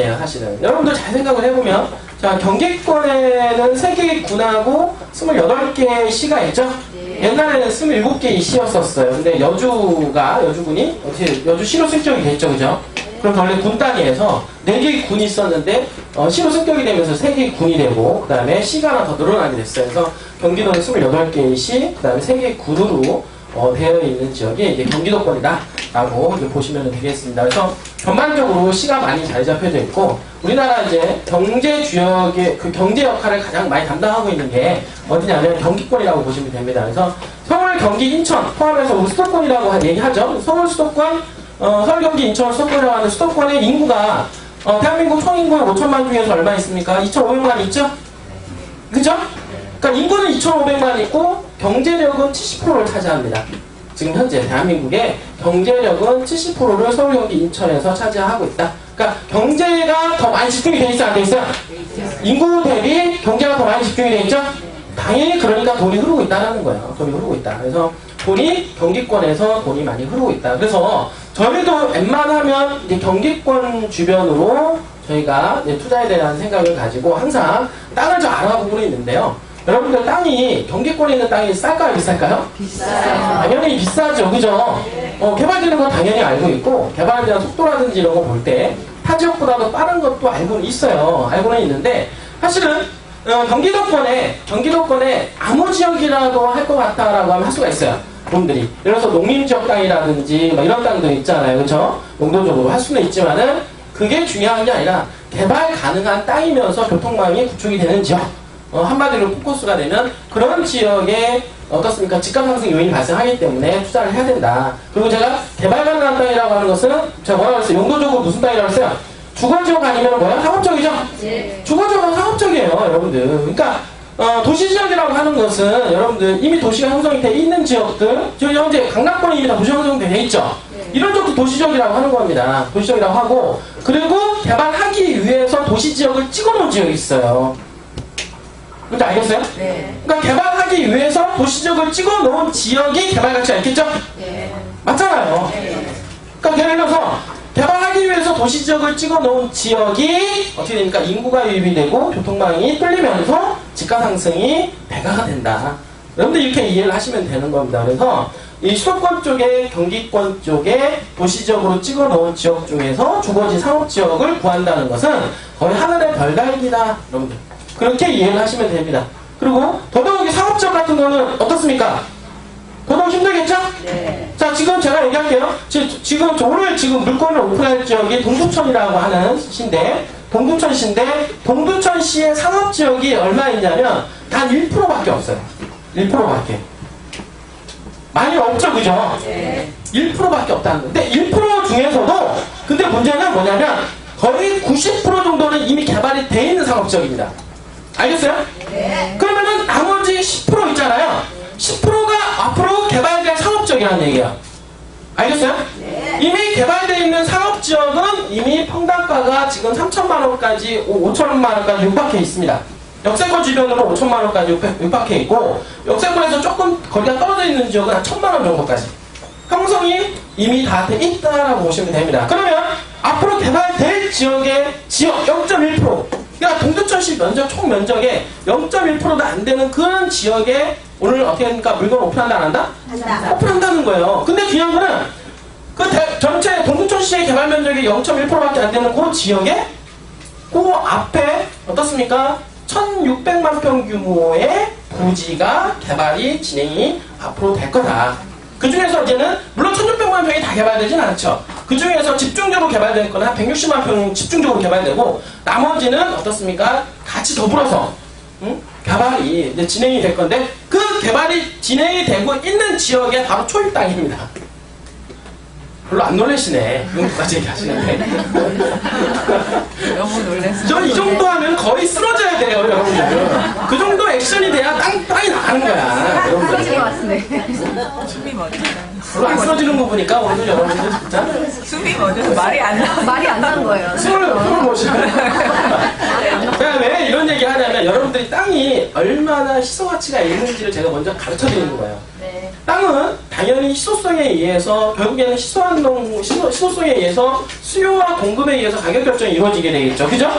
경기권이에요, 사실은. 여러분들 잘 생각을 해보면, 자, 경기권에는 3개의 군하고 28개의 시가 있죠? 옛날에는 27개의 시였었어요. 근데 여주군이, 어떻게, 여주시로 승격이 됐죠, 그죠? 그럼 원래 군 단위에서 4개의 군이 있었는데, 시로 승격이 되면서 3개의 군이 되고, 그 다음에 시가 하나 더 늘어나게 됐어요. 그래서 경기도는 28개의 시, 그 다음에 3개의 군으로 되어 있는 지역이 이제 경기도권이다라고 보시면 되겠습니다. 그래서 전반적으로 시가 많이 잘 잡혀져 있고, 우리나라 이제 경제 주역의 그 경제 역할을 가장 많이 담당하고 있는 게 어디냐면 경기권이라고 보시면 됩니다. 그래서 서울, 경기, 인천 포함해서 우리 수도권이라고 얘기하죠. 서울, 수도권, 서울, 경기, 인천, 수도권이라고 하는 수도권의 인구가 대한민국 총인구 5천만 중에서 얼마 있습니까? 2,500만 있죠? 그죠? 그러니까 인구는 2,500만 있고 경제력은 70%를 차지합니다. 지금 현재 대한민국의 경제력은 70%를 서울, 경기, 인천에서 차지하고 있다. 그러니까 경제가 더 많이 집중이 돼 있어, 안 돼 있어요? 인구 대비 경제가 더 많이 집중이 돼 있죠? 당연히 그러니까 돈이 흐르고 있다는 거예요. 돈이 흐르고 있다. 그래서 돈이 경기권에서 돈이 많이 흐르고 있다. 그래서 저희도 웬만하면 이제 경기권 주변으로 저희가 이제 투자에 대한 생각을 가지고 항상 땅을 좀 알아보고 있는데요. 여러분들 땅이 경기권에 있는 땅이 쌀까요, 비쌀까요? 비싸요. 당연히 비싸죠, 그죠? 개발되는 건 당연히 알고 있고 개발에 대한 속도라든지 이런 거 볼 때 타 지역보다도 빠른 것도 알고는 있어요. 알고는 있는데 사실은 경기도권에 아무 지역이라도 할 것 같다라고 하면 할 수가 있어요. 여러분들이 예를 들어서 농림지역 땅이라든지 막 이런 땅들 있잖아요, 그렇죠? 용도적으로 할 수는 있지만은 그게 중요한 게 아니라 개발 가능한 땅이면서 교통망이 구축이 되는 지역. 한마디로 포커스가 되면 그런 지역에 어떻습니까? 집값 상승 요인이 발생하기 때문에 투자를 해야 된다. 그리고 제가 개발 가능한 땅이라고 하는 것은 제가 뭐라고 했어요? 용도적으로 무슨 땅이라고 했어요? 주거지역 아니면 뭐야? 상업적이죠? 네. 주거지역은 상업적이에요, 여러분들. 그러니까 도시지역이라고 하는 것은 여러분들 이미 도시가 형성이 돼 있는 지역들, 지금 현재 강남권이 이미 다 도시 형성이 돼 있죠? 이런 쪽도 도시지역이라고 하는 겁니다. 도시지역이라고 하고, 그리고 개발하기 위해서 도시지역을 찍어놓은 지역이 있어요. 뭔지 알겠어요? 네. 그러니까 개발하기 위해서 도시지역을 찍어놓은 지역이 개발 가치가 있겠죠? 네. 맞잖아요. 네. 그러니까 예를 들어서 개발하기 위해서 도시지역을 찍어놓은 지역이 어떻게 됩니까? 인구가 유입이 되고 교통망이 뚫리면서 집가 상승이 배가가 된다. 여러분들 이렇게 이해를 하시면 되는 겁니다. 그래서 이 수도권 쪽에 경기권 쪽에 도시지역으로 찍어놓은 지역 중에서 주거지 상업지역을 구한다는 것은 거의 하늘의 별다입니다. 여러분들. 그렇게 이해를 하시면 됩니다. 그리고 더더욱이 상업지역 같은 거는 어떻습니까? 더더욱 힘들겠죠? 네. 자, 지금 제가 얘기할게요. 지금 오늘 물건을 오픈할 지역이 동두천이라고 하는 시인데, 동두천시의 상업지역이 얼마 있냐면 단 1%밖에 없어요. 1%밖에. 많이 없죠, 그죠? 네. 1%밖에 없다는 건데, 1% 중에서도 근데 문제는 뭐냐면 거의 90% 정도는 이미 개발이 돼 있는 상업지역입니다. 알겠어요? 네. 그러면은 나머지 10% 있잖아요. 10%가 앞으로 개발될 상업지역이라는 얘기예요. 알겠어요? 네. 이미 개발되어 있는 상업지역은 이미 평당가가 지금 3천만 원까지 5천만 원까지 육박해 있습니다. 역세권 주변으로 5천만 원까지 육박해 있고 역세권에서 조금 거리가 떨어져 있는 지역은 한 1,000만 원 정도까지 형성이 이미 다 돼 있다라고 보시면 됩니다. 그러면 앞으로 개발될 지역의 지역 0.1%, 그러니까 동두천시 면적 총 면적의 0.1%도 안 되는 그런 지역에 오늘 어떻게 합니까? 물건 오픈한다 안 한다? 한다. 오픈한다는 거예요. 근데 중요한 거는 전체 동두천시의 개발 면적이 0.1%밖에 안 되는 그 지역에 그 앞에 어떻습니까? 1,600만 평 규모의 부지가 개발이 진행이 앞으로 될 거다. 그 중에서 이제는 물론 1,600만 평이 다 개발되진 않죠. 그 중에서 집중적으로 개발될 거는 한 160만 평 집중적으로 개발되고 나머지는 어떻습니까? 같이 더불어서 개발이 이제 진행이 될 건데 그 개발이 진행이 되고 있는 지역에 바로 초입 땅입니다. 별로 안 놀라시네. 이것까지 얘기하시는데. 너무 놀랐어요. 저 이 정도 하면 거의 쓰러져야 돼요, 여러분들. 그 정도 액션이 돼야 땅이 나가는 거야. 쓰러질 것 같은데. 숨이 멎어요. 별로 안 쓰러지는 거 보니까 오늘 여러분들 진짜. 숨이 멎어서 말이 안 나는 거예요. 숨을 못 쉬어요. 제가 왜 이런 얘기 하냐면 여러분들이 땅이 얼마나 희소가치가 있는지를 제가 먼저 가르쳐 드리는 거예요. 네. 땅은 당연히 희소성에 의해서 결국에는 희소성에 의해서 수요와 공급에 의해서 가격 결정이 이루어지게 되겠죠. 그죠?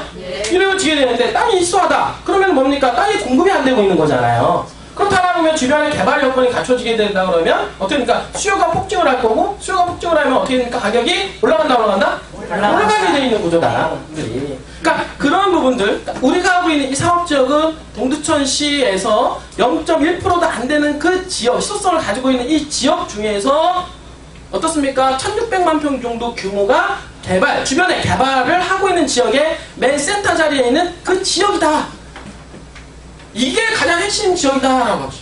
이루어지게 되는데 땅이 희소하다. 그러면 뭡니까? 땅이 공급이 안 되고 있는 거잖아요. 그렇다고 보면 주변에 개발 여건이 갖춰지게 된다 그러면 어떻게 됩니까? 수요가 폭증을 할 거고 수요가 폭증을 하면 어떻게 됩니까? 가격이 올라간다 올라간다? 올라가게 돼 있는 구조다. 그러니까 그런 부분들 우리가 하고 있는 이 사업지역은 동두천시에서 0.1%도 안 되는 그 지역 희소성을 가지고 있는 이 지역 중에서 어떻습니까? 1600만 평 정도 규모가 주변에 개발을 하고 있는 지역의 맨 센터 자리에 있는 그 지역이다. 이게 가장 핵심 지역이다라고 하죠.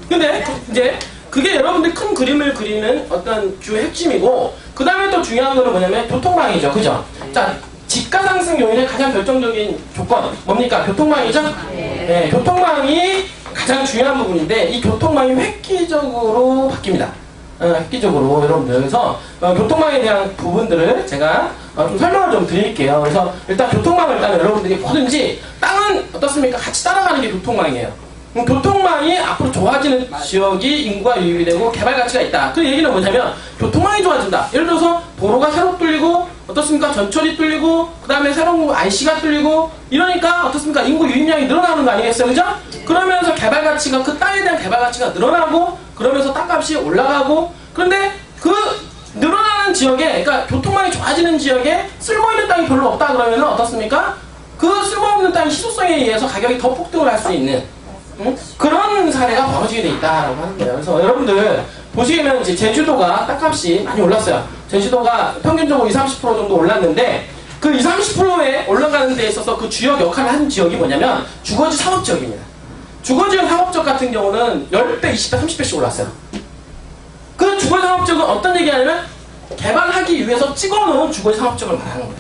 근데 이제 그게 여러분들 큰 그림을 그리는 어떤 주요 핵심이고 그 다음에 또 중요한 거는 뭐냐면 교통망이죠. 그죠? 자, 집가 상승 요인의 가장 결정적인 조건 뭡니까? 교통망이죠? 네, 교통망이 가장 중요한 부분인데 이 교통망이 획기적으로 바뀝니다. 획기적으로 여러분들 그래서 교통망에 대한 부분들을 제가 좀 설명을 좀 드릴게요. 그래서 일단 교통망을 일단 여러분들이 뭐든지 땅은 어떻습니까? 같이 따라가는 게 교통망이에요. 교통망이 앞으로 좋아지는 지역이 인구가 유입이 되고 개발 가치가 있다. 그 얘기는 뭐냐면 교통망이 좋아진다. 예를 들어서 도로가 새로 뚫리고 어떻습니까? 전철이 뚫리고 그 다음에 새로운 IC가 뚫리고 이러니까 어떻습니까? 인구 유입량이 늘어나는 거 아니겠어요? 그죠? 그러면서 개발 가치가 그 땅에 대한 개발 가치가 늘어나고 그러면서 땅값이 올라가고 그런데 그 늘어나는 지역에 그러니까 교통망이 좋아지는 지역에 쓸모있는 땅이 별로 없다 그러면 어떻습니까? 그 쓸모없는 땅 희소성에 의해서 가격이 더 폭등을 할 수 있는 그런 사례가 벌어지게 돼 있다라고 하는 거예요. 그래서 여러분들 보시면 이제 제주도가 땅값이 많이 올랐어요. 제주도가 평균적으로 20-30% 정도 올랐는데 그 20-30%에 올라가는 데 있어서 그 주요 역할을 하는 지역이 뭐냐면 주거지 상업지역입니다. 주거지 상업지역 같은 경우는 10배, 20배, 30배씩 올랐어요. 그 주거지 상업지역은 어떤 얘기하냐면 개발하기 위해서 찍어놓은 주거지 상업지역을 말하는 거예요.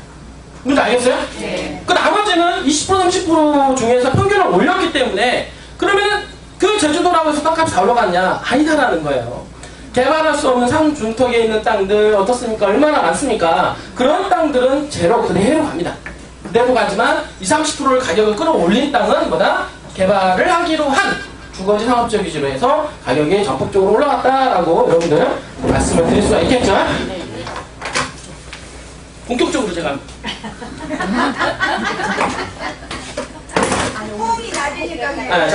뭔지 알겠어요? 네. 그 나머지는 20%, 30% 중에서 평균을 올렸기 때문에 그러면은 그 제주도라고 해서 땅값이 다 올라갔냐? 아니다라는 거예요. 개발할 수 없는 상중턱에 있는 땅들 어떻습니까? 얼마나 많습니까? 그런 땅들은 제로 그대로 갑니다. 그대로 가지만 20-30%를 가격을 끌어올린 땅은 뭐다? 개발을 하기로 한 주거지 상업지역 위주로 해서 가격이 전폭적으로 올라갔다라고 여러분들 말씀을 드릴 수가 있겠죠? 본격적으로 제가 뽕이 낮으니까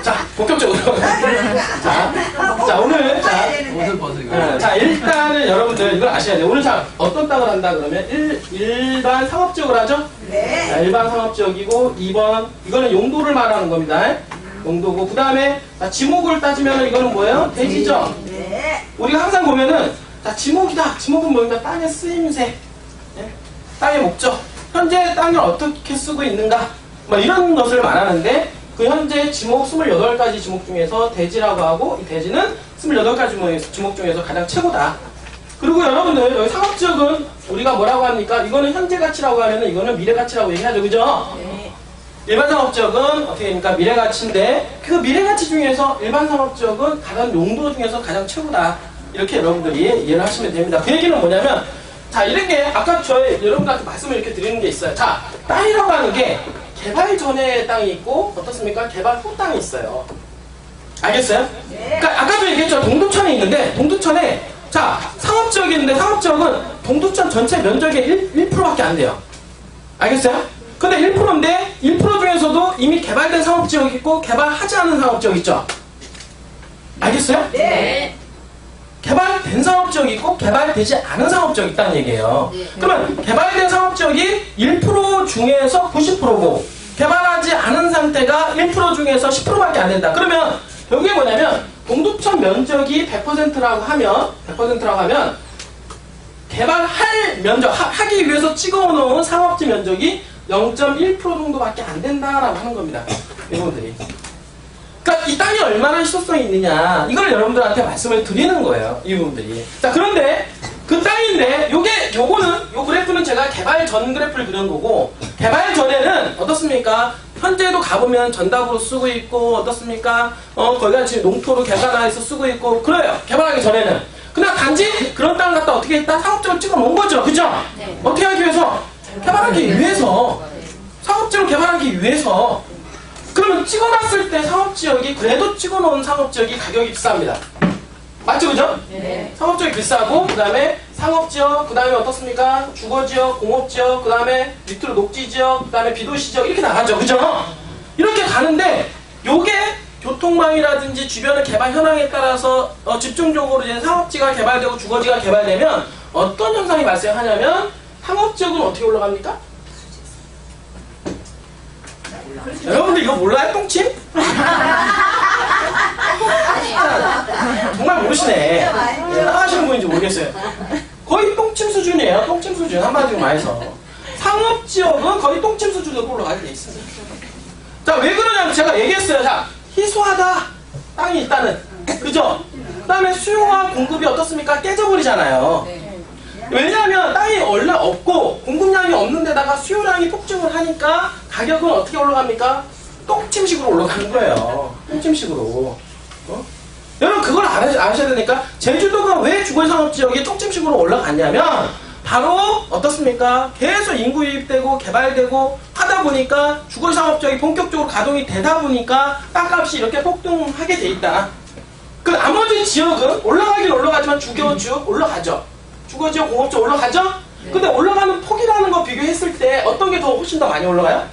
자, 본격적으로. 자, 오늘, 자, 일단은 여러분들 이걸 아셔야 돼요. 오늘 자, 어떤 땅을 한다 그러면 일반 상업지역을 하죠? 네. 자, 일반 상업지역이고, 2번, 이거는 용도를 말하는 겁니다. 용도고, 그 다음에, 지목을 따지면 이거는 뭐예요? 대지죠? 네. 우리가 항상 보면은, 자, 지목이다. 지목은 뭐입니까? 땅의 쓰임새. 네? 땅의 목적. 현재 땅을 어떻게 쓰고 있는가? 뭐 이런 것을 말하는데 그 현재 지목 28가지 지목 중에서 대지라고 하고 이 대지는 28가지 지목 중에서 가장 최고다. 그리고 여러분들 여기 상업지역은 우리가 뭐라고 합니까? 이거는 현재 가치라고 하면은 이거는 미래 가치라고 얘기하죠. 그죠? 네. 일반 상업지역은 어떻게 됩니까? 미래 가치인데 그 미래 가치 중에서 일반 상업지역은 가장 용도 중에서 가장 최고다. 이렇게 여러분들이 이해를 하시면 됩니다. 그 얘기는 뭐냐면 자, 이런 게 아까 저희 여러분들한테 말씀을 이렇게 드리는 게 있어요. 자, 땅이라고 하는 게 개발 전에 땅이 있고 어떻습니까? 개발 후 땅이 있어요. 알겠어요? 네. 그러니까 아까도 얘기했죠. 동두천에 있는데 동두천에 자, 상업지역이 있는데 상업지역은 동두천 전체 면적의 1%밖에 안 돼요. 알겠어요? 근데 1%인데 1% 중에서도 이미 개발된 상업지역이 있고 개발하지 않은 상업지역 있죠? 알겠어요? 네. 개발된 상업지역이 있고 개발되지 않은 상업지역이 있다는 얘기예요. 그러면 개발된 상업지역이 1% 중에서 90%고 개발하지 않은 상태가 1% 중에서 10%밖에 안 된다. 그러면 여기에 뭐냐면 동두천 면적이 100%라고 하면 개발할 면적, 하기 위해서 찍어놓은 상업지 면적이 0.1% 정도밖에 안 된다라고 하는 겁니다. 여러분들이. 그러니까 이 땅이 얼마나 희소성이 있느냐 이걸 여러분들한테 말씀을 드리는 거예요. 이 부분들이. 자, 그런데 그 땅인데 요 그래프는 제가 개발 전 그래프를 그린 거고 개발 전에는 어떻습니까? 현재도 가보면 전답으로 쓰고 있고 어떻습니까? 거기가 지금 농토로 개발해서 쓰고 있고 그래요. 개발하기 전에는. 그냥 단지 그런 땅을 갖다 어떻게 했다? 상업적으로 찍어 놓은 거죠. 그죠? 네. 어떻게 하기 위해서? 개발하기 위해서. 상업적으로 개발하기 위해서. 그러면 찍어놨을 때 상업지역이 그래도 찍어놓은 상업지역이 가격이 비쌉니다. 맞죠, 그죠? 네. 상업지역이 비싸고, 그 다음에 상업지역, 그 다음에 어떻습니까? 주거지역, 공업지역, 그 다음에 밑으로 녹지지역, 그 다음에 비도시지역, 이렇게 나가죠, 그죠? 이렇게 가는데, 요게 교통망이라든지 주변의 개발 현황에 따라서 집중적으로 이제 상업지가 개발되고 주거지가 개발되면 어떤 현상이 발생하냐면, 상업지역은 어떻게 올라갑니까? 여러분들 이거 몰라요? 똥침? 정말 모르시네. 따라하시는 분인지 모르겠어요. 거의 똥침 수준이에요. 똥침 수준. 한마디로 말해서. 상업지역은 거의 똥침 수준으로 올라가게 돼 있어요. 자, 왜 그러냐면 제가 얘기했어요. 자, 희소하다. 땅이 일단은. 그죠? 그 다음에 수요와 공급이 어떻습니까? 깨져버리잖아요. 왜냐하면 땅이 원래 없고 공급량이 없는 데다가 수요량이 폭증을 하니까 가격은 어떻게 올라갑니까? 똥침식으로 올라가는 거예요. 똥침식으로. 여러분 그걸 아셔야 되니까 제주도가 왜 주거상업지역이 똥침식으로 올라갔냐면 바로 어떻습니까? 계속 인구 유입되고 개발되고 하다 보니까 주거상업지역이 본격적으로 가동이 되다 보니까 땅값이 이렇게 폭등하게 돼 있다. 그 나머지 지역은 올라가긴 올라가지만 주거지역 올라가죠. 주거지역 공업지역 올라가죠? 근데 올라가는 폭이라는 거 비교했을 때 어떤 게 더 훨씬 더 많이 올라가요?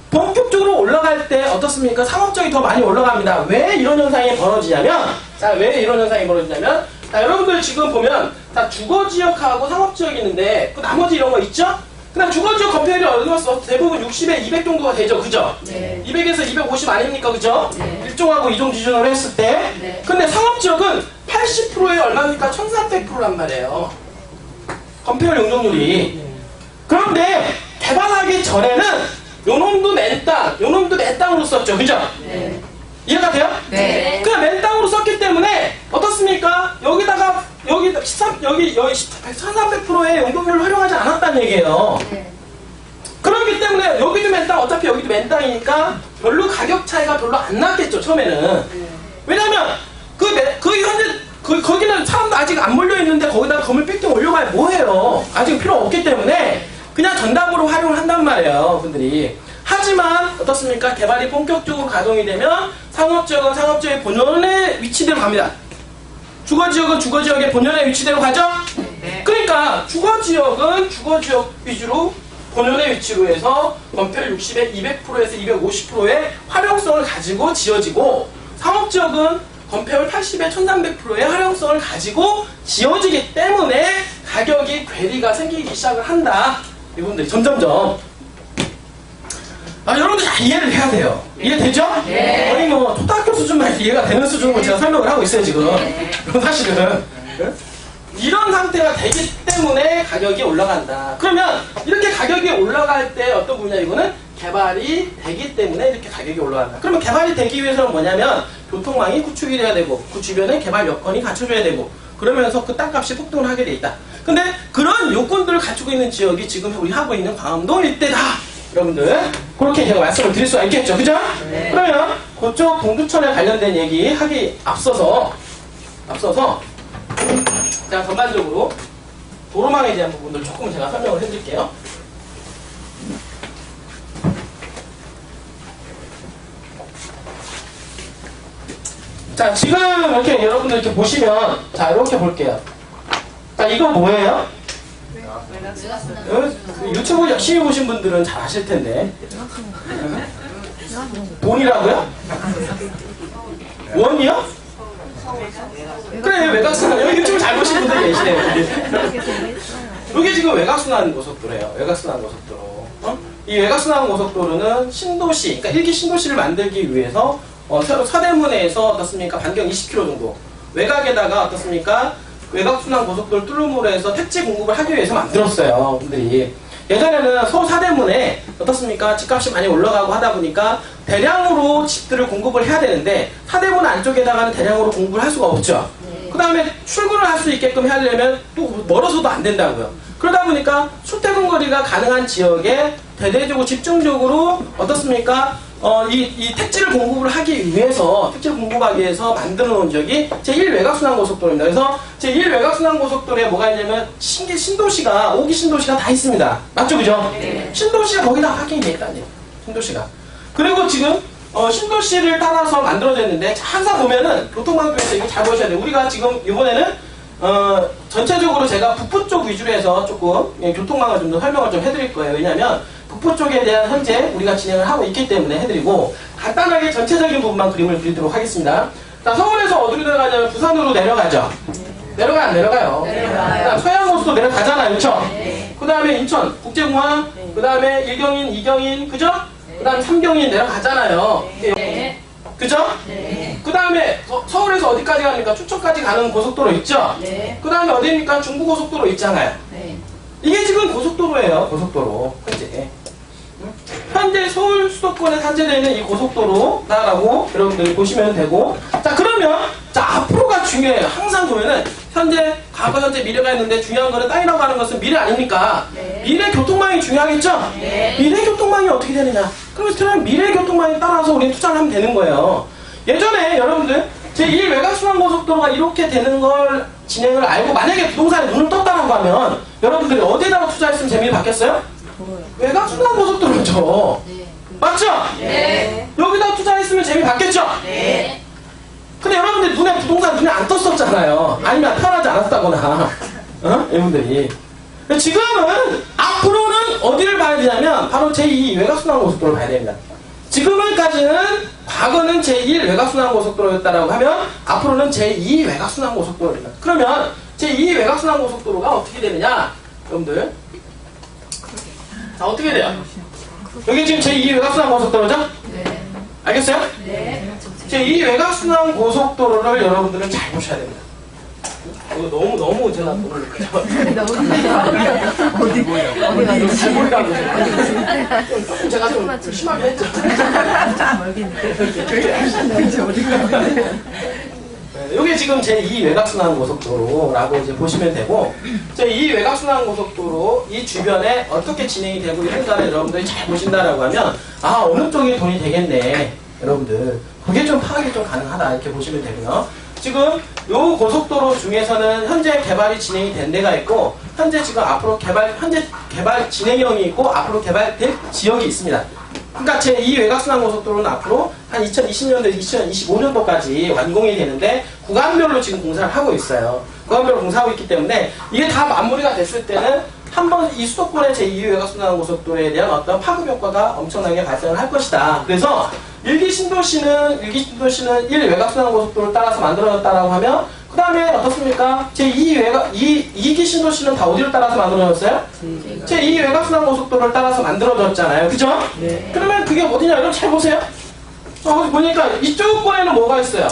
본격적으로 올라갈 때 어떻습니까? 상업지역이 더 많이 올라갑니다. 왜 이런 현상이 벌어지냐면 자, 왜 이런 현상이 벌어지냐면 자, 여러분들 지금 보면 자, 주거지역하고 상업지역이 있는데 그 나머지 이런 거 있죠? 그냥 주거지역 건폐율이 어디갔어? 대부분 60에 200 정도가 되죠. 그죠? 네. 200에서 250 아닙니까? 그죠? 네. 1종하고 2종 기준으로 했을 때 네. 근데 상업지역은 80%에 얼마입니까? 1400%란 말이에요. 건폐율 용적률이. 그런데 개발하기 전에는 요놈도 맨 땅, 요놈도 맨 땅으로 썼죠. 그죠? 네. 이해가 돼요? 네. 그 맨 땅으로 썼기 때문에 어떻습니까? 여기다가 여기 1300%의 용적률을 활용하지 않았다는 얘기예요. 그렇기 때문에 여기도 맨 땅, 어차피 여기도 맨 땅이니까 별로 가격 차이가 별로 안 났겠죠. 처음에는. 왜냐면 거기는 사람도 아직 안 몰려 있는데 거기다가 건물 빌딩 올려봐야 뭐해요? 아직 필요 없기 때문에 그냥 전담으로 활용을 한단 말이에요, 분들이. 하지만 어떻습니까? 개발이 본격적으로 가동이 되면 상업지역은 상업지역의 본연의 위치대로 갑니다. 주거지역은 주거지역의 본연의 위치대로 가죠? 네. 그러니까 주거지역은 주거지역 위주로 본연의 위치로 해서 건폐율 60에 200%에서 250%의 활용성을 가지고 지어지고 상업지역은 건폐율 80에 1300%의 활용성을 가지고 지어지기 때문에 가격이 괴리가 생기기 시작을 한다. 이분들이 점점점. 여러분들 다 이해를 해야 돼요. 이해되죠? 네. 거의 뭐 초등학교 수준만 이해가 되는 수준으로 제가 설명을 하고 있어요 지금. 사실은 이런 상태가 되기 때문에 가격이 올라간다. 그러면 이렇게 가격이 올라갈 때 어떤 분야 이거는 개발이 되기 때문에 이렇게 가격이 올라간다. 그러면 개발이 되기 위해서는 뭐냐면 교통망이 구축이 돼야 되고 그 주변에 개발 여건이 갖춰져야 되고 그러면서 그 땅값이 폭등을 하게 돼 있다. 근데 그런 요건들을 갖추고 있는 지역이 지금 우리 하고 있는 광암동 일대다. 여러분들 그렇게 제가 말씀을 드릴 수가 있겠죠. 그죠? 네. 그러면 그쪽 동두천에 관련된 얘기 하기 앞서서 제가 전반적으로 도로망에 대한 부분들 조금 제가 설명을 해드릴게요. 자, 지금 이렇게 여러분들 이렇게 보시면 자, 이렇게 볼게요. 자, 이거 뭐예요? 유튜브 열심히 보신 분들은 잘 아실 텐데. 돈이라고요? 원이요? 그래, 외곽순환. 여기 유튜브 잘 보신 분들 계시네요. 이게 지금 외곽순환 고속도로예요. 외곽순환 고속도로. 이 외곽순환 고속도로는 신도시, 그러니까 1기 신도시를 만들기 위해서 서대문에서 어떻습니까? 반경 20km 정도. 외곽에다가 어떻습니까? 외곽순환 고속도를 뚫음으로 해서 택지 공급을 하기 위해서 만들었어요. 분들이. 예전에는 서울 서대문에 어떻습니까? 집값이 많이 올라가고 하다 보니까 대량으로 집들을 공급을 해야 되는데 서대문 안쪽에다가는 대량으로 공급을 할 수가 없죠. 그 다음에 출근을 할 수 있게끔 하려면 또 멀어서도 안 된다고요. 그러다 보니까 출퇴근 거리가 가능한 지역에 대대적으로 집중적으로 어떻습니까? 이 택지를 공급을 하기 위해서, 택지를 공급하기 위해서 만들어 놓은 지역이 제1외곽순환고속도로입니다. 그래서 제1외곽순환고속도로에 뭐가 있냐면, 신도시가, 5기 신도시가 다 있습니다. 맞죠? 그죠? 네. 신도시가 거기다 파킹이 돼 있다는 얘기예요. 신도시가. 그리고 지금 신도시를 따라서 만들어졌는데 항상 보면은 교통방송에서 이거 잘 보셔야 돼요. 우리가 지금 이번에는 전체적으로 제가 북부 쪽 위주로 해서 조금 교통망을 좀 더 설명을 좀 해드릴 거예요. 왜냐하면 북부 쪽에 대한 현재 우리가 진행을 하고 있기 때문에 해드리고 간단하게 전체적인 부분만 그림을 그리도록 하겠습니다. 자, 서울에서 어디로 내려가냐면 부산으로 내려가죠. 내려가요, 안 내려가요? 내려가요. 서양호수도 내려가잖아요, 그쵸? 네. 그 다음에 인천 국제공항, 그 다음에 1경인, 2경인, 그죠? 그 다음에 3경인 내려가잖아요. 네. 그죠? 네. 그 다음에 서울에서 어디까지 갑니까? 춘천까지 가는 고속도로 있죠? 네. 그 다음에 어디입니까? 중부고속도로 있잖아요. 네. 이게 지금 고속도로예요, 고속도로. 현재 서울 수도권에 산재되어 있는 이 고속도로다라고 여러분들이 보시면 되고, 자, 그러면, 자, 앞으로가 중요해요. 항상 보면은, 현재, 과거, 현재, 미래가 있는데 중요한 거는 땅이라고 하는 것은 미래 아닙니까? 네. 미래 교통망이 중요하겠죠? 네. 미래 교통망이 어떻게 되느냐? 그러면 미래 교통망에 따라서 우리는 투자를 하면 되는 거예요. 예전에 여러분들, 제1 외곽순환고속도로가 이렇게 되는 걸 진행을 알고, 만약에 부동산에 눈을 떴다라고 하면, 여러분들이 어디에다가 투자했으면 재미를 받겠어요? 외곽순환고속도로죠. 맞죠? 네. 여기다 투자했으면 재미 받겠죠? 네. 근데 여러분들 눈에 안 떴었잖아요. 아니면 편하지 않았다거나. 여러분들이. 지금은, 앞으로는 어디를 봐야 되냐면, 바로 제2 외곽순환고속도로를 봐야 됩니다. 지금까지는, 과거는 제1 외곽순환고속도로였다라고 하면, 앞으로는 제2 외곽순환고속도로입니다. 그러면, 제2 외곽순환고속도로가 어떻게 되느냐? 여러분들. 자, 어떻게 돼요? 여기 지금 제2 외곽순환고속도로죠? 네. 알겠어요? 네. 제2 외곽순환고속도로를 여러분들은 잘 보셔야 됩니다. 이거 너무 제가 모르는 어디 가요? 잘 모르다고 조금 제가 좀 심하게 했죠. 이게 지금 제2 외곽순환고속도로라고 이제 보시면 되고, 제2 외곽순환고속도로 이 주변에 어떻게 진행이 되고 있는가를 여러분들이 잘 보신다라고 하면, 아, 어느 쪽이 돈이 되겠네, 여러분들. 그게 좀 파악이 좀 가능하다, 이렇게 보시면 되고요. 지금 요 고속도로 중에서는 현재 개발이 진행이 된 데가 있고, 현재 지금 앞으로 현재 개발 진행형이 있고, 앞으로 개발될 지역이 있습니다. 그러니까 제2 외곽순환고속도로는 앞으로 한 2020년도, 2025년도까지 완공이 되는데 구간별로 지금 공사를 하고 있어요. 구간별로 공사하고 있기 때문에 이게 다 마무리가 됐을 때는 한번 이 수도권의 제2 외곽순환고속도로에 대한 어떤 파급 효과가 엄청나게 발생을 할 것이다. 그래서 1기 신도시는 1 외곽순환고속도로를 따라서 만들어졌다라고 하면, 그 다음에 어떻습니까? 제2기 신도시는 다 어디를 따라서 만들어졌어요? 제2 외곽순환고속도로를 따라서 만들어졌잖아요. 그죠? 네. 그러면 그게 어디냐? 여러분 잘 보세요. 거기 보니까 이쪽 권에는 뭐가 있어요?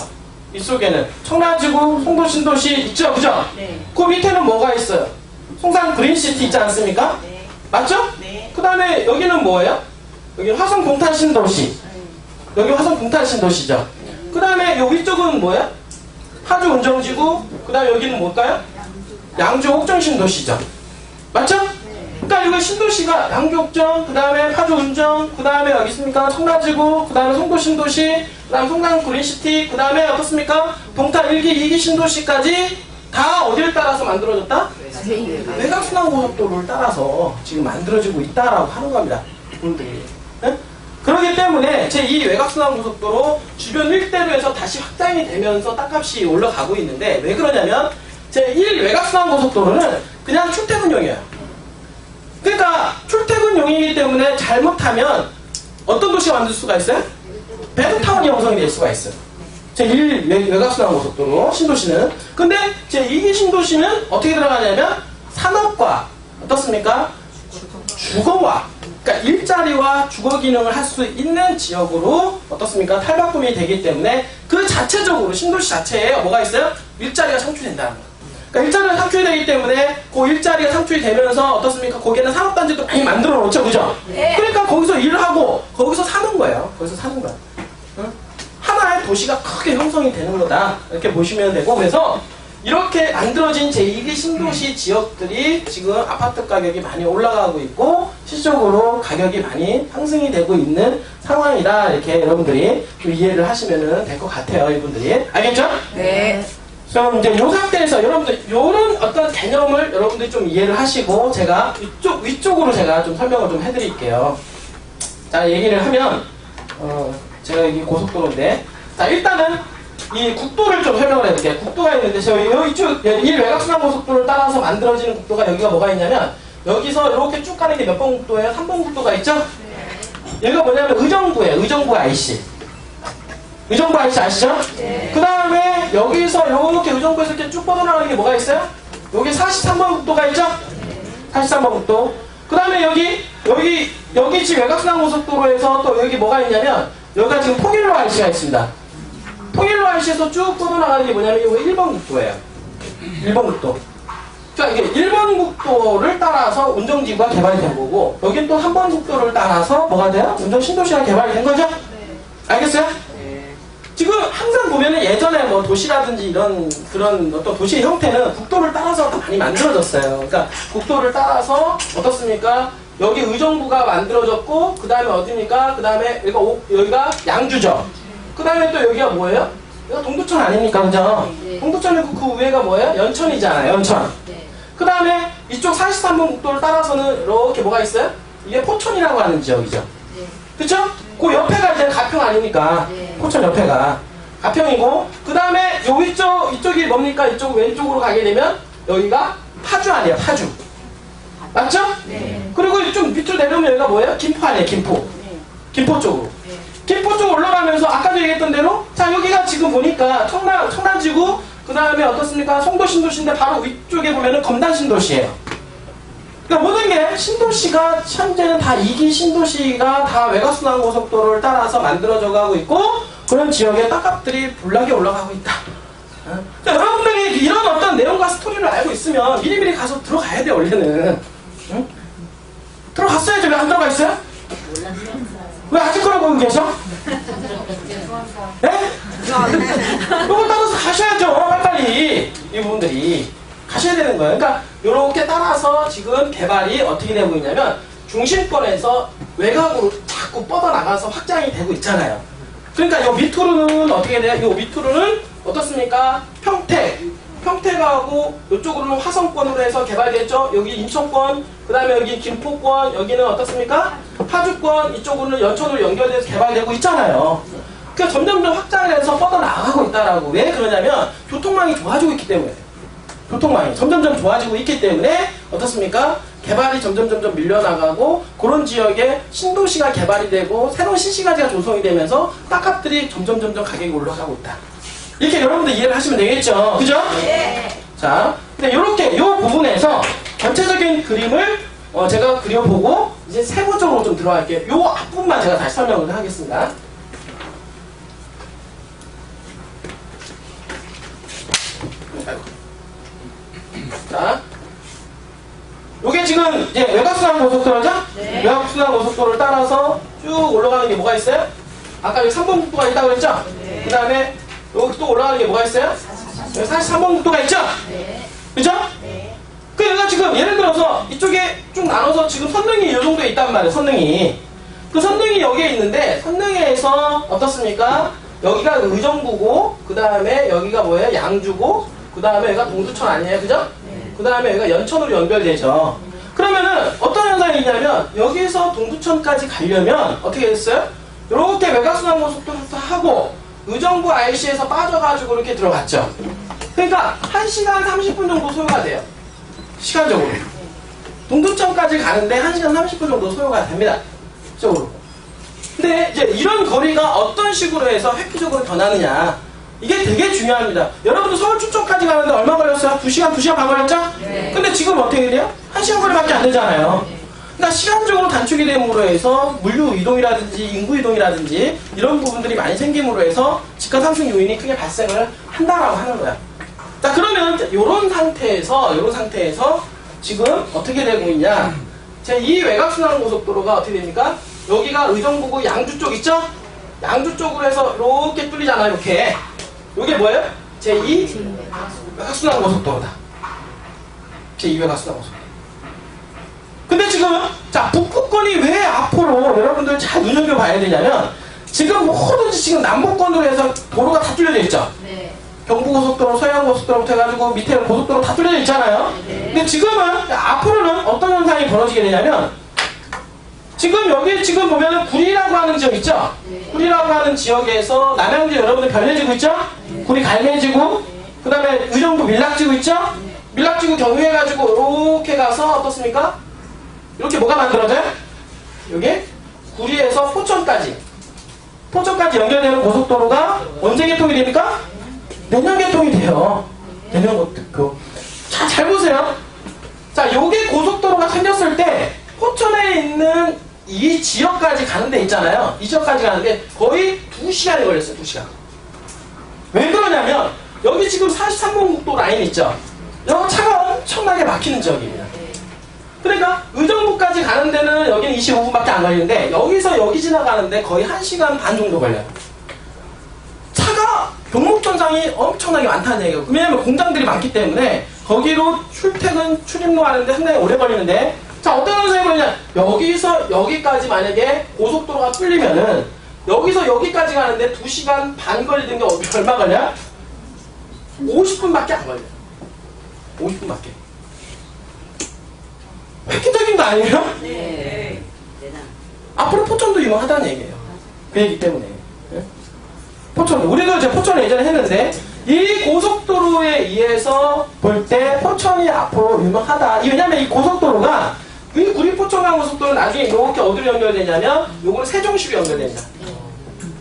이쪽에는 청라지구, 송도 신도시 있죠? 그죠? 네. 그 밑에는 뭐가 있어요? 송산 그린시티 있지 않습니까? 네. 맞죠? 네. 그 다음에 여기는 뭐예요? 여기 화성 동탄 신도시. 여기 화성 동탄 신도시죠. 그 다음에 여기 위쪽은 뭐예요? 파주 운정지구. 그 다음에 여기는 뭘까요? 양주 옥정 신도시죠. 맞죠? 그러니까 여기 신도시가 양주 옥정, 그 다음에 파주 운정, 그 다음에 여기 있습니까? 청라지구, 그 다음에 송도 신도시, 그 다음에 송강 그린시티, 그 다음에 어떻습니까? 동탄 1기, 2기 신도시까지 다 어디를 따라서 만들어졌다? 외곽순환고속도로를 따라서 지금 만들어지고 있다라고 하는 겁니다. 분들이. 네? 그렇기 때문에 제2 외곽순환고속도로 주변 일대로 해서 다시 확장이 되면서 땅값이 올라가고 있는데, 왜 그러냐면 제1 외곽순환고속도로는 그냥 출퇴근용이에요. 그러니까 출퇴근용이기 때문에 잘못하면 어떤 도시가 만들 수가 있어요? 베드타운이 형성이 될 수가 있어요. 제1 외곽순환고속도로 신도시는. 근데 제2기 신도시는 어떻게 들어가냐면 산업과 어떻습니까? 주거와, 그러니까 일자리와 주거 기능을 할 수 있는 지역으로 어떻습니까? 탈바꿈이 되기 때문에 그 자체적으로 신도시 자체에 뭐가 있어요? 일자리가 창출된다는 거예요. 그러니까 일자리가 창출이 되기 때문에 그 일자리가 창출이 되면서 어떻습니까? 거기에는 산업단지도 많이 만들어 놓죠, 그죠? 네. 그러니까 거기서 일을 하고 거기서 사는 거예요. 거기서 사는 거야. 응? 하나의 도시가 크게 형성이 되는 거다, 이렇게 보시면 되고, 그래서 이렇게 만들어진 제2기 신도시 지역들이 지금 아파트 가격이 많이 올라가고 있고 실질적으로 가격이 많이 상승이 되고 있는 상황이다, 이렇게 여러분들이 좀 이해를 하시면 될 것 같아요. 이분들이 알겠죠? 네. 그럼 이제 이 상태에서 여러분들 요런 어떤 개념을 여러분들이 좀 이해를 하시고 제가 위쪽으로 제가 좀 설명을 좀 해드릴게요. 자, 얘기를 하면 제가 여기 고속도로인데. 자, 일단은 이 국도를 좀 설명을 해드릴게요. 국도가 있는데, 저희 이쪽, 이 외곽순환고속도로를 따라서 만들어지는 국도가 여기가 뭐가 있냐면, 여기서 이렇게 쭉 가는 게 몇 번 국도예요? 3번 국도가 있죠? 여기가 뭐냐면 의정부예요. 의정부 IC. 의정부 IC 아시죠? 그 다음에 여기서 이렇게 의정부에서 이렇게 쭉 뻗어나가는 게 뭐가 있어요? 여기 43번 국도가 있죠? 43번 국도. 그 다음에 여기 지금 외곽순환고속도로에서 또 여기 뭐가 있냐면, 여기가 지금 통일로 IC가 있습니다. 통일로 IC에서 쭉 뻗어나가는 게 뭐냐면, 이거 1번 국도예요. 1번 국도. 그러니까 이게 1번 국도를 따라서 운정지구가 개발이 된 거고, 여긴 또 3번 국도를 따라서 뭐가 돼요? 운정신도시가 개발이 된 거죠? 알겠어요? 지금 항상 보면은 예전에 뭐 도시라든지 이런 그런 어떤 도시의 형태는 국도를 따라서 많이 만들어졌어요. 그러니까 국도를 따라서 어떻습니까? 여기 의정부가 만들어졌고, 그 다음에 어디입니까? 그 다음에 여기가 양주죠. 그 다음에 또 여기가 뭐예요? 여기가 동두천 아닙니까? 그죠? 동두천이고 그 위에가 뭐예요? 연천이잖아요. 연천. 그 다음에 이쪽 43번 국도를 따라서는 이렇게 뭐가 있어요? 이게 포천이라고 하는 지역이죠. 그쵸? 그 옆에가 이제 가평 아닙니까? 포천 옆에가 가평이고, 그 다음에 이쪽이 뭡니까? 이쪽 왼쪽으로 가게 되면 여기가 파주 아니에요? 파주. 맞죠? 그리고 좀 밑으로 내려오면 여기가 뭐예요? 김포 아니에요? 김포. 김포 쪽으로. 김포 쪽 올라가면서 아까도 얘기했던 대로, 자, 여기가 지금 보니까 청란지구, 그 다음에 어떻습니까? 송도신도시인데 바로 위쪽에 보면은 검단신도시예요. 그러니까 모든 게 신도시가 현재는 다 2기 신도시가 다 외곽순환고속도로를 따라서 만들어져 가고 있고, 그런 지역의 땅값들이 불나게 올라가고 있다. 그러니까 여러분들이 이런 어떤 내용과 스토리를 알고 있으면 미리미리 가서 들어가야 돼. 원래는. 응? 들어갔어야죠. 왜 안 들어가 있어요? 왜 아직 거라 보고 계셔? 네? 이걸 따라서 가셔야죠. 빨리빨리. 이 부분들이 가셔야 되는 거예요. 그러니까 이렇게 따라서 지금 개발이 어떻게 되고 있냐면, 중심권에서 외곽으로 자꾸 뻗어나가서 확장이 되고 있잖아요. 그러니까 이 밑으로는 어떻게 돼요? 이 밑으로는 어떻습니까? 평택하고 이쪽으로는 화성권으로 해서 개발됐죠. 여기 인천권, 그 다음에 여기 김포권, 여기는 어떻습니까? 파주권, 이쪽으로는 연천으로 연결돼서 개발되고 있잖아요. 그러니까 점점점 확장을 해서 뻗어나가고 있다라고. 왜 그러냐면 교통망이 좋아지고 있기 때문에. 교통망이 점점점 좋아지고 있기 때문에 어떻습니까? 개발이 점점점 밀려나가고, 그런 지역에 신도시가 개발이 되고 새로운 신시가지가 조성이 되면서 땅값들이 점점점 가격이 올라가고 있다. 이렇게 여러분들 이해를 하시면 되겠죠? 그죠? 네. 자, 근데 이렇게 이 부분에서 전체적인 그림을 제가 그려보고 이제 세부적으로 좀 들어갈게요. 이 앞부분만 제가 다시 설명을 하겠습니다. 자, 요게 지금 이제 외곽순환고속도로죠? 외곽순환고속도로를 따라서 쭉 올라가는 게 뭐가 있어요? 아까 여기 3번 국도가 있다고 그랬죠? 그 다음에 여기 또 올라가는 게 뭐가 있어요? 여기 43번 국도가 있죠? 그죠? 그 얘가 지금 예를 들어서 이쪽에 쭉 나눠서 지금 선릉이 이 정도에 있단 말이에요. 선릉이. 그 선릉이 여기에 있는데, 선릉에서 어떻습니까? 여기가 의정부고, 그 다음에 여기가 뭐예요? 양주고, 그 다음에 여기가 동두천 아니에요? 그죠? 그 다음에 여기가 연천으로 연결되죠. 그러면은 어떤 현상이 있냐면, 여기서 동두천까지 가려면 어떻게 됐어요? 이렇게 외곽순환고속도로 하고 의정부 IC에서 빠져가지고 이렇게 들어갔죠. 그러니까 1시간 30분 정도 소요가 돼요. 시간적으로. 동두천까지 가는데 1시간 30분 정도 소요가 됩니다. 쪽으로. 근데 이제 이런 거리가 어떤 식으로 해서 획기적으로 변하느냐, 이게 되게 중요합니다. 여러분들 서울 출천까지 가는데 얼마 걸렸어요? 2시간, 2시간 반 걸렸죠? 근데 지금 어떻게 돼요? 1시간 거리밖에 안 되잖아요. 그러니까 시간적으로 단축이 됨으로 해서 물류 이동이라든지 인구 이동이라든지 이런 부분들이 많이 생김으로 해서 집가 상승 요인이 크게 발생을 한다라고 하는 거야. 자, 그러면 이런 상태에서 지금 어떻게 되고 있냐? 제 이 외곽순환고속도로가 어떻게 됩니까? 여기가 의정부고 양주 쪽 있죠? 양주 쪽으로 해서 이렇게 뚫리잖아요. 이렇게. 이게 뭐예요? 제2 외곽순환고속도로다. 제2 외곽순환고속도로. 근데 지금 자, 북부권이 왜 앞으로 여러분들 잘 눈여겨봐야 되냐면, 지금 뭐든지 지금 남북권으로 해서 도로가 다 뚫려져 있죠? 경부고속도로, 서해안고속도로부터 해가지고 밑에 고속도로 다 뚫려져 있잖아요? 근데 지금은 앞으로는 어떤 현상이 벌어지게 되냐면, 지금 여기 지금 보면은 구리라고 하는 지역 있죠? 구리라고 하는 지역에서 남양주 여러분들 변해지고 있죠? 구리 갈매지구, 그 다음에 의정부 밀락지구 있죠? 밀락지구 경유해가지고 이렇게 가서 어떻습니까? 이렇게 뭐가 만들어져요? 여기 구리에서 포천까지 연결되는 고속도로가 언제 개통이 됩니까? 내년 개통이 돼요. 내년 자, 잘 보세요. 자, 요게 고속도로가 생겼을 때 포천에 있는 이 지역까지 가는 데 있잖아요. 이 지역까지 가는데 거의 2시간이 걸렸어요. 2시간. 왜 그러냐면 여기 지금 43번 국도 라인 있죠. 여기 차가 엄청나게 막히는 지역입니다. 그러니까 의정부까지 가는 데는 여기는 25분밖에 안 걸리는데 여기서 여기 지나가는데 거의 1시간 반 정도 걸려요. 차가 경목전상이 엄청나게 많다는 얘기예요. 왜냐하면 공장들이 많기 때문에 거기로 출퇴근, 출입로 하는데 상당히 오래 걸리는데, 자, 어떤 현상이 보이냐, 여기서 여기까지 만약에 고속도로가 뚫리면은 여기서 여기까지 가는데 2시간 반 걸리는 게 얼마 걸려요? 50분밖에 안 걸려요. 50분밖에. 획기적인 거 아니에요? 네. 앞으로 포천도 유명하다는 얘기예요. 그 얘기 때문에. 예? 포천, 우리도 이제 포천을 예전에 했는데, 이 고속도로에 의해서 볼 때 포천이 앞으로 유명하다. 왜냐면 이 고속도로가, 이 구리 포천간 고속도로는 나중에 이렇게 어디로 연결되냐면, 요거는 세종시로 연결됩니다.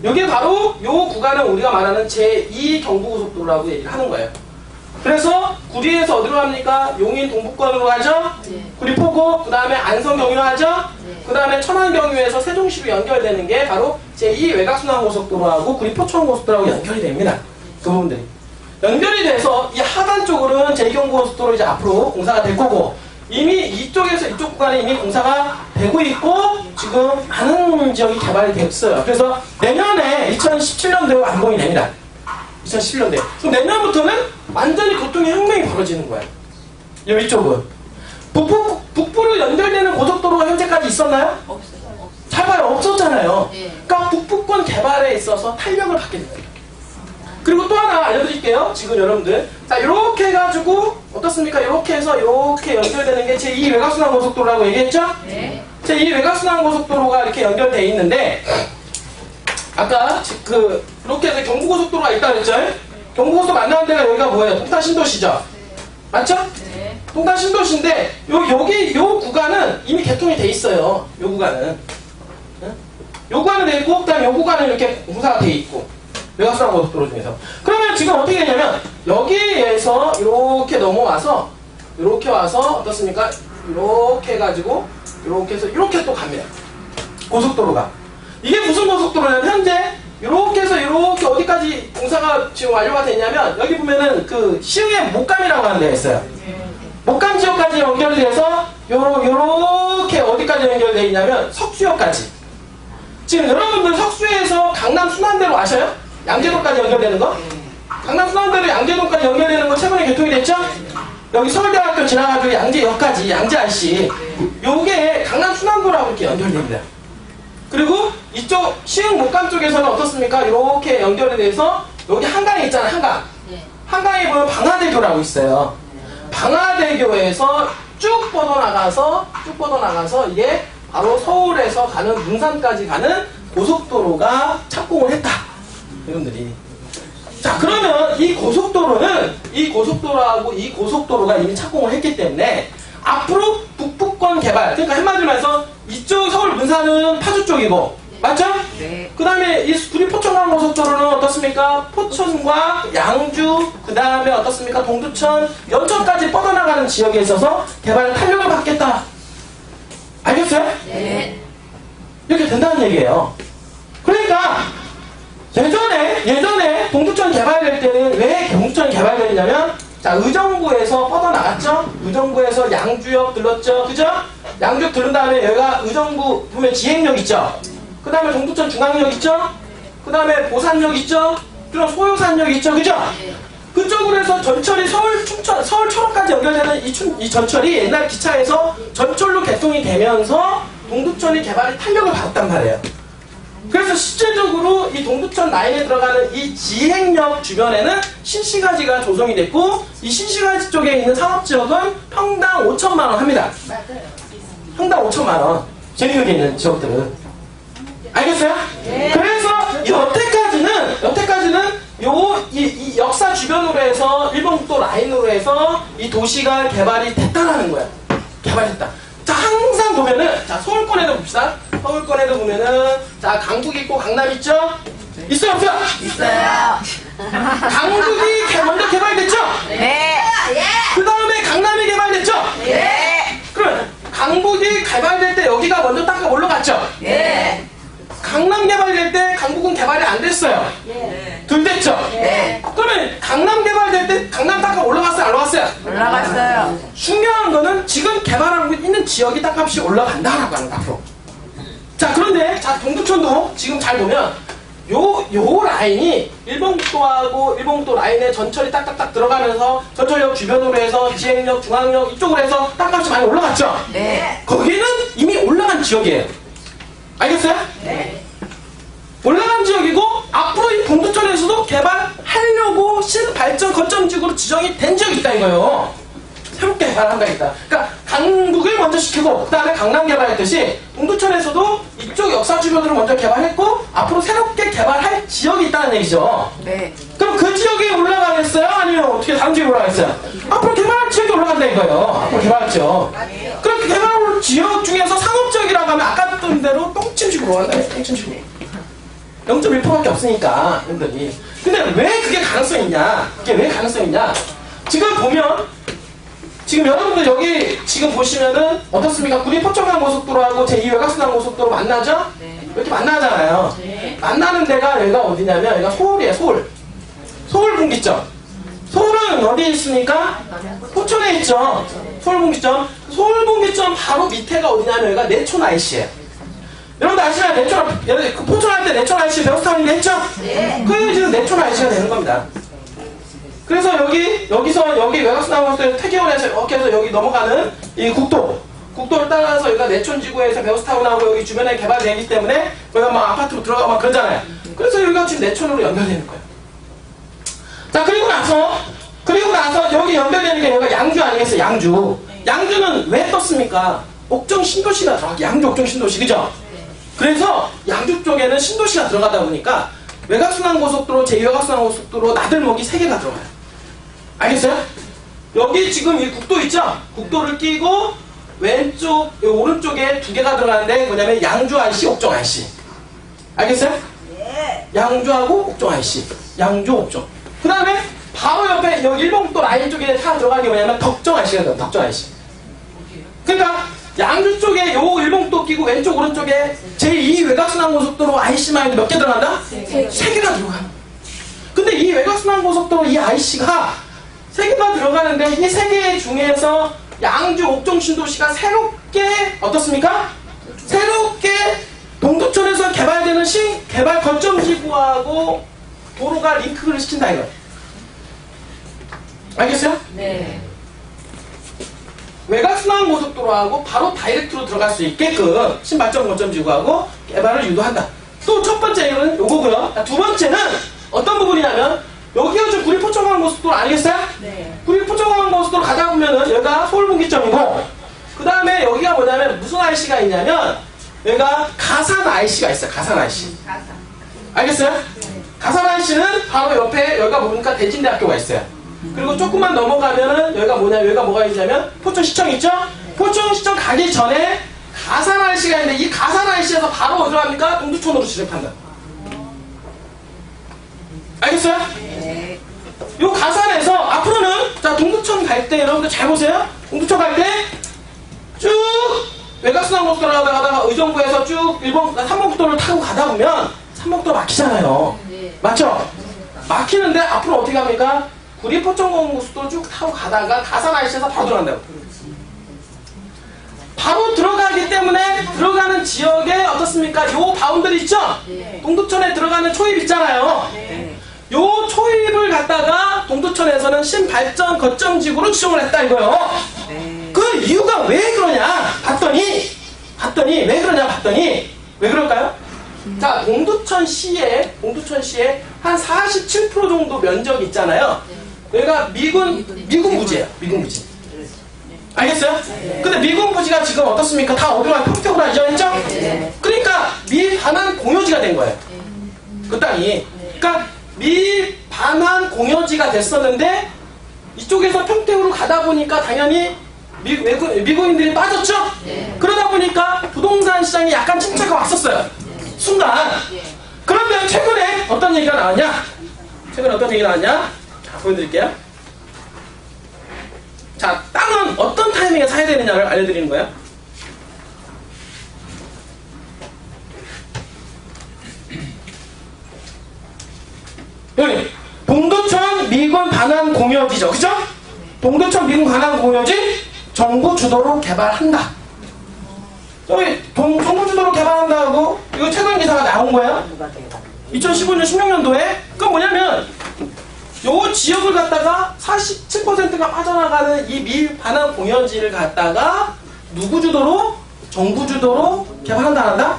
여기 바로 요 구간은 우리가 말하는 제2 경부고속도로라고 얘기를 하는 거예요. 그래서 구리에서 어디로 갑니까? 용인 동북권으로 가죠? 구리 포고, 그 다음에 안성 경유로 하죠? 그 다음에 천안 경유에서 세종시로 연결되는 게 바로 제2 외곽순환고속도로하고 구리 포천고속도로하고 연결이 됩니다. 그 부분들이. 연결이 돼서 이 하단 쪽으로는 제2경부고속도로 이제 앞으로 공사가 될 거고, 이미 이쪽에서 이쪽 구간에 이미 공사가 되고 있고, 지금 많은 지역이 개발이 됐어요. 그래서 내년에 2017년도에 완공이 됩니다. 2017년도에. 그럼 내년부터는 완전히 교통의 혁명이 벌어지는 거예요. 이쪽은. 북부로 연결되는 고속도로가 현재까지 있었나요? 없어요. 잘 봐요. 없었잖아요. 네. 그러니까 북부권 개발에 있어서 탄력을 받게 됩니다. 그리고 또 하나 알려드릴게요. 지금 여러분들. 자, 이렇게 해가지고, 어떻습니까? 이렇게 해서 이렇게 연결되는 게 제2 외곽순환고속도로라고 얘기했죠? 네. 제2 외곽순환고속도로가 이렇게 연결되어 있는데, 아까 이렇게 해서 경부고속도로가 있다고 그랬죠? 경부고속도로 만나는 데가 여기가 뭐예요? 통탄신도시죠? 맞죠? 네. 통탄신도시인데, 요 구간은 이미 개통이 돼 있어요. 요 구간은. 요 구간은 돼 있고, 그 다음에 요 구간은 이렇게 공사가 돼 있고. 외곽순환고속도로 중에서. 그러면 지금 어떻게 되냐면, 여기에서 이렇게 넘어와서, 이렇게 와서, 어떻습니까? 이렇게 해가지고, 이렇게 해서, 이렇게 또 갑니다. 고속도로가. 이게 무슨 고속도로냐면, 현재, 이렇게 해서 이렇게 어디까지 공사가 지금 완료가 됐냐면, 여기 보면은 그 시흥의 목감이라고 하는 데가 있어요. 목감 지역까지 연결돼서, 요렇게 어디까지 연결되어 있냐면, 석수역까지. 지금 여러분들 석수에서 강남 순환대로 아셔요? 양재동까지 연결되는 거? 강남 순환대로 양재동까지 연결되는 거 최근에 개통이 됐죠? 여기 서울대학교 지나가지고 양재역까지, 양재IC. 요게 강남 순환도라고 이렇게 연결됩니다. 그리고 이쪽 시흥 목감 쪽에서는 어떻습니까? 이렇게 연결이 돼서 여기 한강에 있잖아요, 한강. 한강에 보면 방화대교라고 있어요. 방화대교에서 쭉 뻗어나가서 이게 바로 서울에서 가는 문산까지 가는 고속도로가 착공을 했다. 여러분들이. 자, 그러면 이 고속도로하고 이 고속도로가 이미 착공을 했기 때문에 앞으로 북부권 개발, 그러니까 한마디로 해서 이쪽 서울 문산은 파주 쪽이고, 맞죠? 네. 그 다음에 이 구리 포천간 고속도로는 어떻습니까? 포천과 양주, 그 다음에 어떻습니까? 동두천, 연천까지 뻗어나가는 지역에 있어서 개발 탄력을 받겠다. 알겠어요? 네. 이렇게 된다는 얘기예요. 그러니까 예전에 동두천 개발될 때는 왜 동두천이 개발됐냐면, 자, 의정부에서 뻗어나갔죠? 의정부에서 양주역 들렀죠? 그죠? 양주역 들른 다음에 여기가 의정부 보면 지행역 있죠? 그 다음에 동두천 중앙역 있죠? 그 다음에 보산역 있죠? 그럼 소요산역 있죠? 그죠? 그쪽으로 해서 전철이 서울 철원까지 연결되는 이 전철이 옛날 기차에서 전철로 개통이 되면서 동두천이 개발이 탄력을 받았단 말이에요. 그래서 실질적으로 이 동두천 라인에 들어가는 이 지행역 주변에는 신시가지가 조성이 됐고, 이 신시가지 쪽에 있는 상업지역은 평당 5천만 원 합니다. 맞아요. 평당 5천만 원. 제륙에 있는 지역들은. 알겠어요? 그래서 여태까지는 이 역사 주변으로 해서 일본국도 라인으로 해서 이 도시가 개발이 됐다라는 거야. 개발됐다. 자, 항상 보면은, 자, 서울권에도 봅시다. 서울권에도 보면은, 자, 강북 있고 강남 있죠? 있어요, 없어요? 있어요. 강북이 먼저 개발됐죠? 네. 그 다음에 강남이 개발됐죠? 네. 그럼 강북이 개발될 때 여기가 먼저 딱 올라갔죠? 네. 강남 개발될 때 강북은 개발이 안 됐어요. 둘 됐죠? 네. 그러면 강남 개발될 때 강남 땅값 올라갔어요? 안 올라갔어요? 올라갔어요. 중요한 거는 지금 개발하고 있는 지역이 땅값이 올라간다라고 하는 거 앞으로. 자, 그런데 자, 동두천도 지금 잘 보면 요 라인이 일본국도 라인에 전철이 딱딱딱 들어가면서 전철역 주변으로 해서 지행역, 중앙역 이쪽으로 해서 땅값이 많이 올라갔죠? 네. 거기는 이미 올라간 지역이에요. 알겠어요? 네. 올라간 지역이고 앞으로 이 동두천에서도 개발하려고 신발전 거점지구로 지정이 된 지역이 있다 이거예요. 새롭게 개발한다 있다. 그러니까 강북을 먼저 시키고 그다음에 강남 개발했듯이 동두천에서도 이쪽 역사 주변으로 먼저 개발했고 앞으로 새롭게 개발할 지역이 있다는 얘기죠. 네. 그럼 그 지역에 올라가겠어요? 아니면 어떻게 다른 지역에 올라가겠어요? 앞으로 개발할 지역이 올라간다 이거예요. 앞으로 개발할 지역. 그렇게 개발할 지역 중에서 상업지역이라고 하면 아까 했던 대로 똥침식으로 올라간다. 똥침식으로. 0.1%밖에 없으니까 여러분들이. 근데 왜 그게 가능성이 있냐? 그게 왜 가능성이 있냐? 지금 보면 지금 여러분들 여기 지금 보시면은 어떻습니까? 구리 포천간 고속도로하고 제2 외곽순환 고속도로 만나죠? 네. 이렇게 만나잖아요. 네. 만나는 데가 여기가 어디냐면 여기가 서울이에요. 서울 분기점. 서울은 어디에 있습니까? 포천에 있죠. 서울 분기점. 서울 분기점 바로 밑에가 어디냐면 여기가 내촌 IC예요. 여러분들 아시나요? 내촌, 그 포천 할 때 내촌 IC 베어스타운인데 했죠? 네. 그게 지금 내촌 IC가 되는 겁니다. 그래서 여기서 여기 외곽순환고속도로 태계원에서 이렇게 해서 여기 넘어가는 이 국도를 따라서 여기가 내촌지구에서 베어스타운하고 여기 주변에 개발되기 때문에 여기가 막 아파트로 들어가고 막 그러잖아요. 그래서 여기가 지금 내촌으로 연결되는 거예요. 자, 그리고 나서 여기 연결되는 게 여기가 양주 아니겠어요? 양주는 왜 떴습니까? 옥정 신도시가 들어가게. 양주 옥정 신도시, 그죠? 그래서 양주 쪽에는 신도시가 들어가다 보니까 외곽순환고속도로, 제2외곽순환고속도로 나들목이 3개가 들어가요. 알겠어요? 여기 지금 이 국도 있죠? 국도를 끼고 왼쪽, 오른쪽에 2개가 들어가는데 뭐냐면 양주 IC, 옥정 IC. 알겠어요? 네. 양주하고 옥정 IC. 양주, 옥정. 그 다음에 바로 옆에 여기 일본국도 라인 쪽에 차 들어가는 게 뭐냐면 덕정 IC가 들어가요. 덕정 IC. 그러니까 양주 쪽에 요 일본국도 끼고 왼쪽 오른쪽에 제2 외곽순환고속도로 IC만 몇 개 들어간다? 3개가 들어가. 근데 이 외곽순환고속도로 이 IC가 3개만 들어가는데 이 3개 중에서 양주 옥정 신도시가 새롭게 어떻습니까? 새롭게 동두천에서 개발되는 신개발 거점지구하고 도로가 링크를 시킨다 이거예요. 알겠어요? 네. 외곽순환고속도로하고 바로 다이렉트로 들어갈 수 있게끔 신발전 거점지구하고 개발을 유도한다. 또 첫 번째는 요거고요. 두 번째는 어떤 부분이냐면 여기가 지금 구리 포천간 고속도로 아니겠어요? 네. 구리 포천간 고속도로 가다 보면은 여기가 서울 분기점이고 그 다음에 여기가 뭐냐면 무슨 IC가 있냐면 여기가 가산 IC가 있어요. 가산 IC. 알겠어요? 가산 IC는 바로 옆에 여기가 보니까 대진대학교가 있어요. 그리고 조금만 넘어가면은 여기가 뭐가 있냐면 포천시청 있죠? 포천시청 가기 전에 가산 IC가 있는데 이 가산 IC에서 바로 어디로 갑니까? 동두천으로 진입한다. 알겠어요? 네. 요 가산에서 앞으로는 자 동두천 갈 때 여러분들 잘 보세요. 동두천 갈 때 쭉 외곽순환고속도로 가다가 의정부에서 쭉 3번국도를 타고 가다 보면 3번국도 막히잖아요. 맞죠? 막히는데 앞으로 어떻게 합니까? 구리 포천고속도로 쭉 타고 가다가 가산 IC에서 바로 들어간다고. 바로 들어가기 때문에 들어가는 지역에 어떻습니까? 요 바운더리 있죠? 동두천에 들어가는 초입 있잖아요. 요 초입을 갖다가 동두천에서는 신발전 거점지구로 지정을 했다 이거예요. 그 이유가 왜 그러냐 봤더니 왜 그럴까요? 자, 동두천시에 한 47% 정도 면적이 있잖아요. 여기가 미군 부지예요. 미군 부지. 알겠어요? 근데 미군 부지가 지금 어떻습니까? 다 어디로 평택으로 이전했죠? 땅이. 그러니까 밀반환 공여지가 됐었는데 이쪽에서 평택으로 가다 보니까 당연히 미국인들이 빠졌죠? 그러다 보니까 부동산 시장이 약간 침체가 왔었어요. 순간. 그런데 최근에 어떤 얘기가 나왔냐? 최근에 어떤 얘기가 나왔냐? 자, 보여드릴게요. 자, 땅은 어떤 타이밍에 사야 되느냐를 알려드리는 거예요. 여기 동두천 미군 반환 공여지죠, 그죠? 동두천 미군 반환 공여지 정부 주도로 개발한다. 여기 정부 주도로 개발한다고 이거 최근 기사가 나온 거예요. 2015년 16년도에 그건 뭐냐면 요 지역을 갖다가 47%가 빠져나가는 이 밀반환 공여지를 갖다가 누구 주도로? 정부 주도로 개발한다.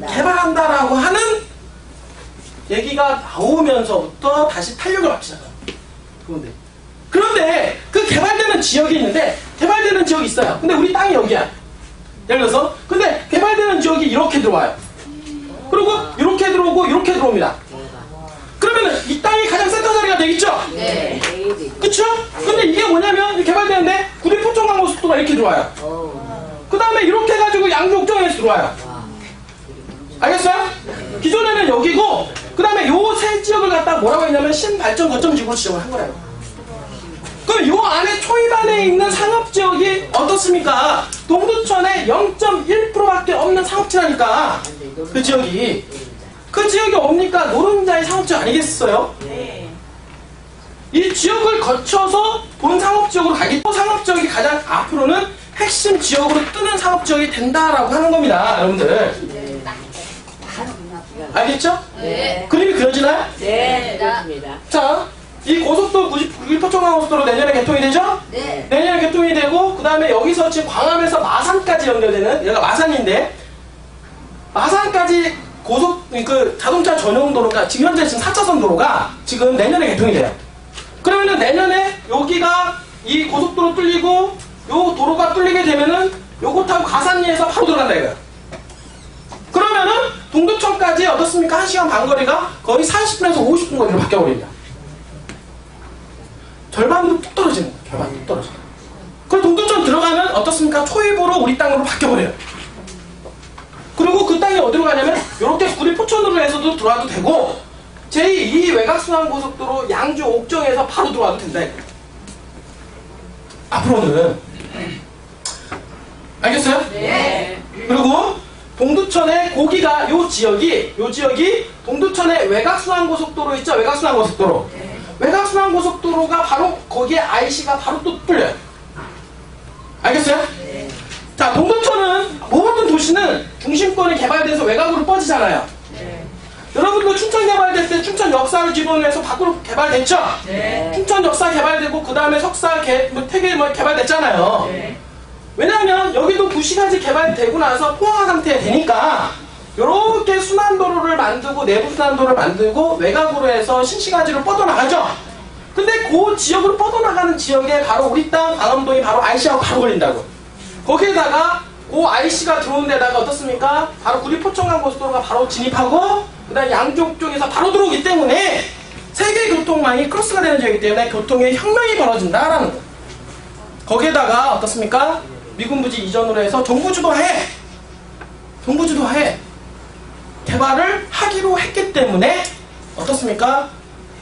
개발한다라고 하는 얘기가 나오면서부터 다시 탄력을 받기 시작해요. 그런데 그 개발되는 지역이 있는데 개발되는 지역이 있어요. 근데 우리 땅이 여기야. 예를 들어서 근데 개발되는 지역이 이렇게 들어와요. 그리고 이렇게 들어오고 이렇게 들어옵니다. 그러면은 이 땅이 가장 센터 자리가 되겠죠? 네. 그쵸? 근데 이게 뭐냐면 제발되는데 구리포천광고속도가 이렇게 들어와요. 그 다음에 이렇게 해가지고 양주옥정에서 들어와요. 알겠어요? 기존에는 여기고 그 다음에 요 세 지역을 갖다가 뭐라고 했냐면 신발전 거점 지구로 지정을 한 거예요. 그럼 요 안에 초입안에 있는 상업지역이 어떻습니까? 동두천에 0.1%밖에 없는 상업지라니까 그 지역이 뭡니까? 노른자의 상업지역 아니겠어요? 이 지역을 거쳐서 본 상업지역으로 가겠고 상업지역이 가장 앞으로는 핵심 지역으로 뜨는 상업지역이 된다라고 하는 겁니다. 여러분들 알겠죠? 네. 그림이 그려지나요? 네. 그렇습니다. 자, 이 고속도로 구리포천광고속도로 내년에 개통이 되죠? 네. 내년에 개통이 되고 그 다음에 여기서 지금 광암에서 마산까지 연결되는 여기가 마산인데 마산까지 자동차 전용 도로가 지금 현재 4차선 도로가 지금 내년에 개통이 돼요. 그러면은 내년에 여기가 이 고속도로 뚫리고 요 도로가 뚫리게 되면은 요거 타고 가산리에서 바로 들어간다 이거예요. 그러면은 동두천까지 어떻습니까? 1시간 반 거리가 거의 40분에서 50분 거리로 바뀌어버립니다. 절반도 뚝 떨어지는 거예요. 절반도 뚝 떨어지는 거예요. 그리고 동두천 들어가면 어떻습니까? 초입으로 우리 땅으로 바뀌어버려요. 그리고 그 땅이 어디로 가냐면 이렇게 구리포천으로 해서도 들어와도 되고 제2 외곽순환고속도로 양주 옥정에서 바로 들어와도 된다 이거예요. 앞으로는 알겠어요? 네. 그리고 동두천의 고기가 요 지역이 동두천의 외곽순환고속도로 있죠? 외곽순환고속도로. 외곽순환고속도로가 바로 거기에 IC가 바로 또 뚫려요. 알겠어요? 자, 동두천은 모든 도시는 중심권이 개발돼서 외곽으로 뻗지잖아요. 여러분도 춘천 개발될 때 춘천 역사를 기본으로 해서 밖으로 개발됐죠? 춘천 역사 개발되고 그 다음에 석사 태계 개발됐잖아요. 왜냐하면 여기도 도시까지 개발되고 나서 포화 상태에 되니까 이렇게 순환도로를 만들고 내부 순환도로를 만들고 외곽으로 해서 신시가지로 뻗어나가죠. 근데 그 지역으로 뻗어나가는 지역에 바로 우리 땅 광암동이 바로 IC하고 바로 걸린다고. 거기에다가 그 IC가 들어온 데다가 어떻습니까? 바로 구리포천간고속도로가 바로 진입하고 그 다음에 양쪽 쪽에서 바로 들어오기 때문에 세계 교통망이 크로스가 되는 지역이기 때문에 교통의 혁명이 벌어진다라는 거예요. 거기에다가 어떻습니까? 미군부지 이전으로 해서 정부 주도하에 개발을 하기로 했기 때문에 어떻습니까?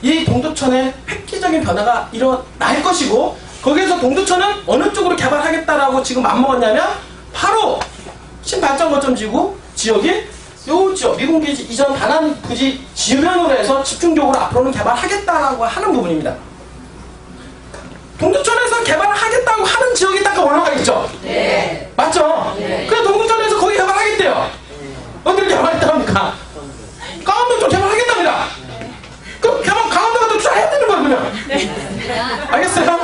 이 동두천에 획기적인 변화가 일어날 것이고 거기에서 동두천은 어느 쪽으로 개발하겠다라고 지금 맘먹었냐면 바로 신발전거점지구 지역이 요 지역 미군기지 이전 반환부지 지면으로 해서 집중적으로 앞으로는 개발하겠다라고 하는 부분입니다. 동두천에서 개발하겠다고 하는 지역이 딱 올라가 있죠? 네. 맞죠? 네. 그래서 동두천에서 거기 개발하겠대요. 어디를 개발했답니까? 강원도 쪽 개발하겠답니다. 그럼 강원도가 또 투자해야 되는 거예요, 그냥. 알겠어요?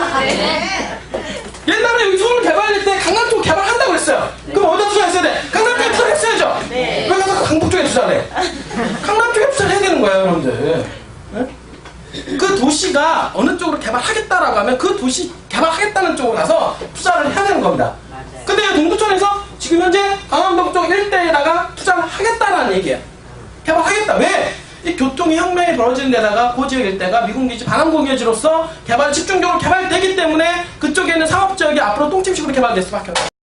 옛날에 여기 서울 개발할 때 강남 쪽 개발한다고 그랬어요. 그럼 어디다 투자했어야 돼? 강남 쪽에 투자했어야죠? 왜 가서 강북 쪽에 투자를 해? 강남 쪽에 투자를 해야 되는 거예요, 여러분들. 네? 그 도시가 어느 쪽으로 개발하겠다라고 하면 그 도시 개발하겠다는 쪽으로 가서 투자를 해야 되는 겁니다. 근데 동두천에서 지금 현재 강원도 쪽 일대에다가 투자를 하겠다라는 얘기예요. 개발하겠다. 왜? 이 교통의 혁명이 벌어지는 데다가 그 지역 일대가 미군 기지 반항공유지로서 개발 집중적으로 개발되기 때문에 그쪽에 있는 상업지역이 앞으로 똥침식으로 개발될 수밖에 없어요.